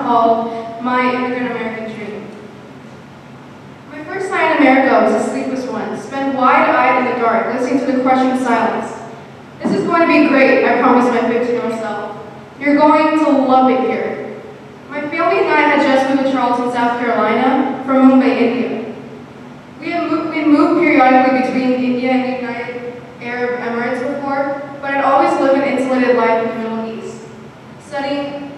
called My Immigrant American Dream. My first night in America was a sleepless one, spent wide-eyed in the dark, listening to the crushing silence. This is going to be great, I promised my 15-year-old self. You're going to love it here. My family and I had just moved to Charleston, South Carolina, from Mumbai, India. We had moved periodically between India and the United Arab Emirates before, but I'd always lived an insulated life in the Middle East, studying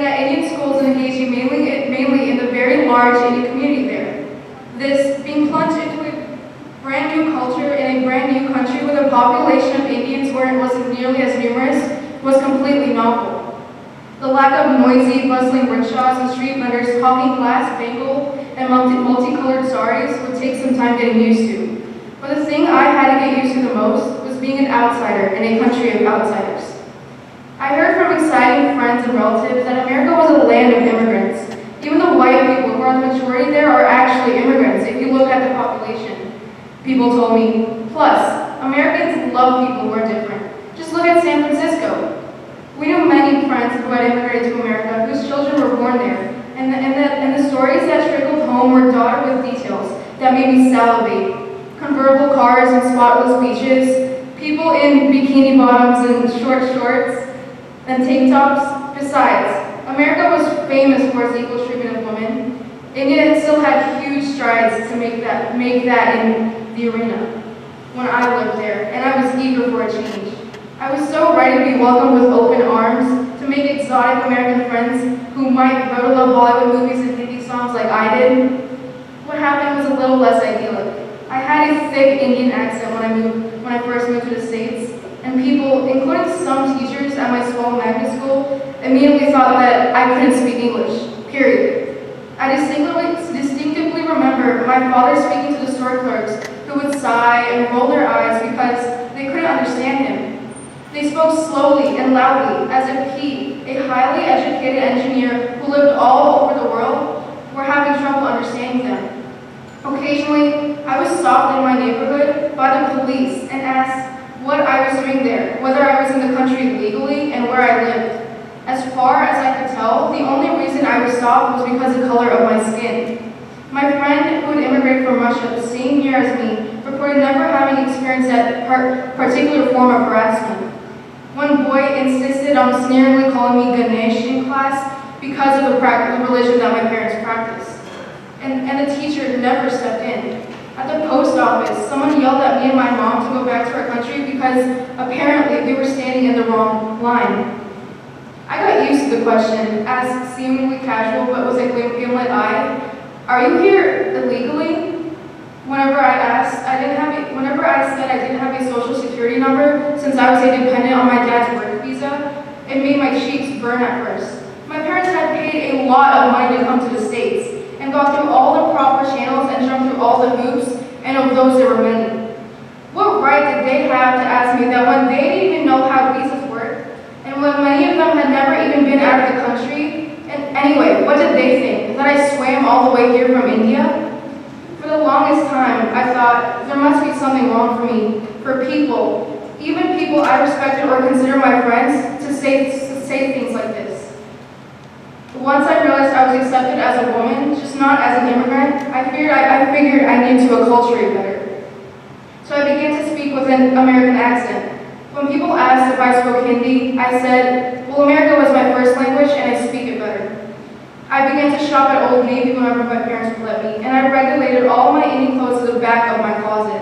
at Indian schools and engaging mainly in the very large Indian community there. This, being plunged into a brand new culture in a brand new country with a population of Indians where it wasn't nearly as numerous, was completely novel. The lack of noisy, bustling rickshaws and street vendors hawking glass, bangle, and multicolored saris would take some time getting used to. But the thing I had to get used to the most was being an outsider in a country of outsiders. I heard from exciting friends and relatives that America was a land of immigrants. Even the white people, who are the majority there, are actually immigrants if you look at the population. People told me. Plus, Americans love people who are different. Just look at San Francisco. We knew many friends who had immigrated to America whose children were born there, and the stories that trickled home were dotted with details that made me salivate. Convertible cars and spotless beaches, people in bikini bottoms and short shorts and tank tops. Besides, America was famous for its equal treatment of women. India still had huge strides to make that in the arena when I lived there, and I was eager for a change. I was so ready to be welcomed with open arms, to make exotic American friends who might grow to love Bollywood movies and Hindi songs like I did. What happened was a little less idyllic. I had a thick Indian accent when I first moved to the States, and people, including some teachers at my small magnet school, immediately thought that I couldn't speak English, period. I distinctively remember my father speaking to the store clerks who would sigh and roll their eyes because they couldn't understand him. They spoke slowly and loudly, as if he, a highly educated engineer who lived all over the world, were having trouble understanding them. Occasionally, I was stopped in my neighborhood by the police and asked what I was doing there, whether I was in the country legally, and where I lived. As far as I could tell, the only reason I was stopped was because of the color of my skin. My friend, who had immigrated from Russia the same year as me, reported never having experienced that particular form of harassment. One boy insisted on sneeringly calling me Ganesh in class because of the religion that my parents practiced. And the teacher never stepped in. At the post office, someone yelled at me and my mom to go back to our country because apparently we were standing in the wrong line. I got used to the question, as seemingly casual but with a gimlet eye. Are you here illegally? Whenever I said I didn't have a social security number since I was a dependent on my dad's work visa, it made my cheeks burn at first. My parents had paid a lot of money to come to the States and got through all the proper channels and jumped through all the hoops, and of those there were many. What right did they have to ask me that when they didn't even know how visas worked, and when many of them had never even been out of the country? And anyway, what did they think? That I swam all the way here from India? For the longest time, I thought there must be something wrong for me, for people, even people I respected or considered my friends, to say things like this. Once I realized I was accepted as a woman, just not as an immigrant, I figured I needed to acculturate better. So I began to speak with an American accent. When people asked if I spoke Hindi, I said, well, America was my first language and I speak it better. I began to shop at Old Navy whenever my parents would let me, and I regulated all my Indian clothes to the back of my closet.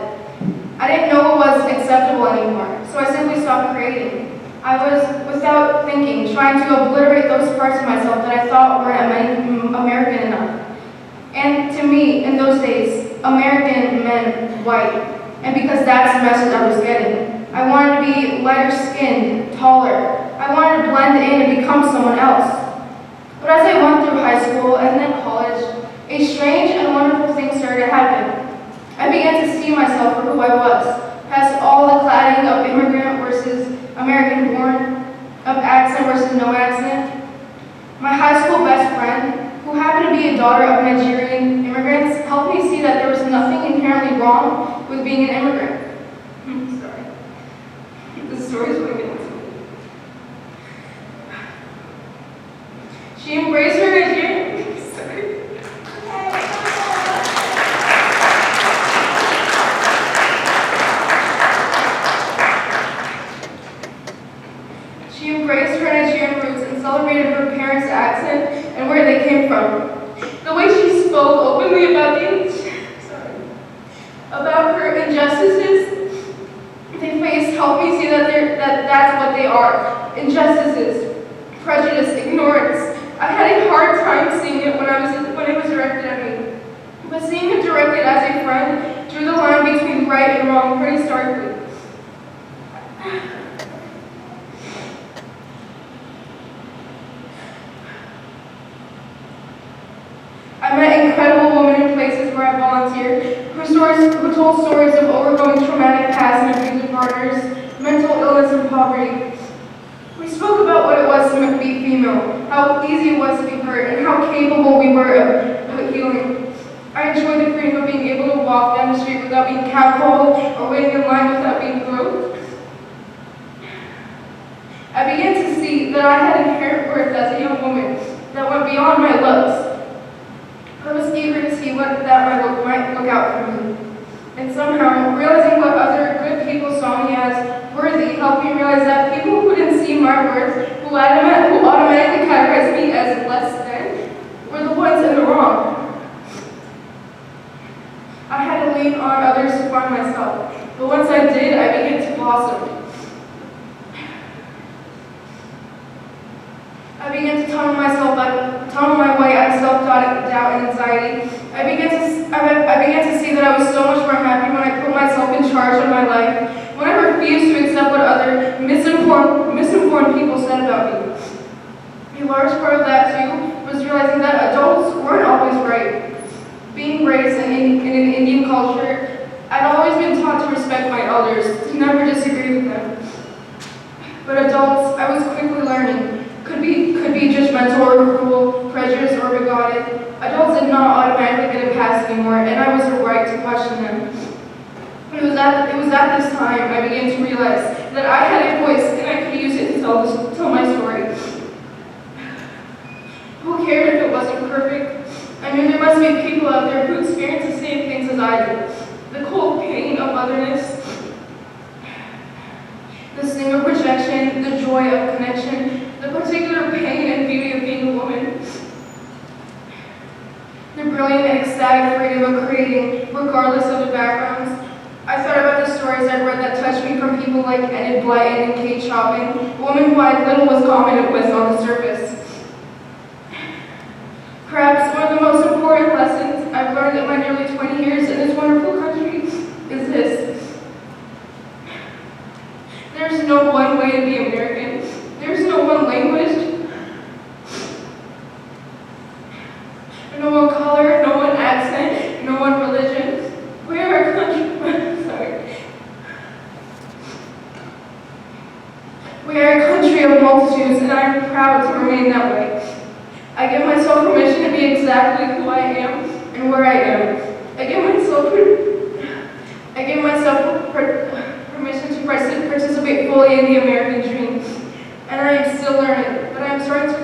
I didn't know what was acceptable anymore, so I simply stopped creating. I was, without thinking, trying to obliterate those parts of myself that I thought weren't American enough. And to me, in those days, American meant white, and because that's the message I was getting. I wanted to be lighter skinned, taller. I wanted to blend in and become someone else. But as I went through high school and then college, a strange and wonderful thing started to happen. I began to see myself for who I was, past all the cladding of immigrant versus American born, of accent versus no accent. My high school best friend, who happened to be a daughter of Nigerian immigrants, helped me see that there was nothing inherently wrong with being an immigrant. Sorry. This story is really good. She embraced her She embraced her Nigerian roots and celebrated her parents' accent and where they came from. The way she spoke openly about her injustices they faced helped me see that that's what they are: injustices, prejudice, ignorance. I had a hard time seeing it when it was directed at me, but seeing it directed as a friend drew the line between right and wrong pretty starkly. I met incredible women in places where I volunteered who told stories of overcoming traumatic past and abusive partners, mental illness, and poverty. We spoke about what it was to be female, how easy it was to be hurt, and how capable we were of healing. I enjoyed the freedom of being able to walk down the street without being catcalled or waiting in line without being groped. I began to see that I had inherent worth as a young woman that went beyond my looks. I was eager to see what that might look out for me. And somehow, realizing what other good people saw me as worthy helped me realize that people who didn't see my worth, who automatically categorized me as less than, were the ones in the wrong. I had to lean on others to find myself, but once I did, I began to blossom. I began to tunnel my way out of self-doubt and anxiety. I began to see that I was so much more happy when I put myself in charge of my life, when I refused to accept what other misinformed people said about me. A large part of that, too, was realizing that adults weren't always right. Being raised in an Indian culture, I'd always been taught to respect my elders, to never disagree with them. But adults, I was quickly learning, could be judgmental or cruel, prejudiced or bigoted. Adults did not automatically get a pass anymore, and I was right to question them. It was at this time I began to realize that I had a voice and I could use it to tell my story. Who cared if it wasn't perfect? I knew there must be people out there who experienced the same things as I did. The cold pain of otherness, the sting of rejection, the joy of connection, the particular pain and beauty of being a woman, the brilliant and ecstatic freedom of creating, regardless of the backgrounds. I thought about the stories I'd read that touched me from people like Enid Blyton and Kate Chopin, a woman who I little was confident with on the surface. Perhaps one of the most important lessons I've learned in my nearly 20 years in this wonderful country is this: there's no one way to be American. There's no one language, no one color, no one accent, no one religion. We are a country. We are a country of multitudes, and I am proud to remain that way. I give myself permission to be exactly who I am and where I am. I give myself permission to participate fully in the American dream. And I am still learning, but I am starting to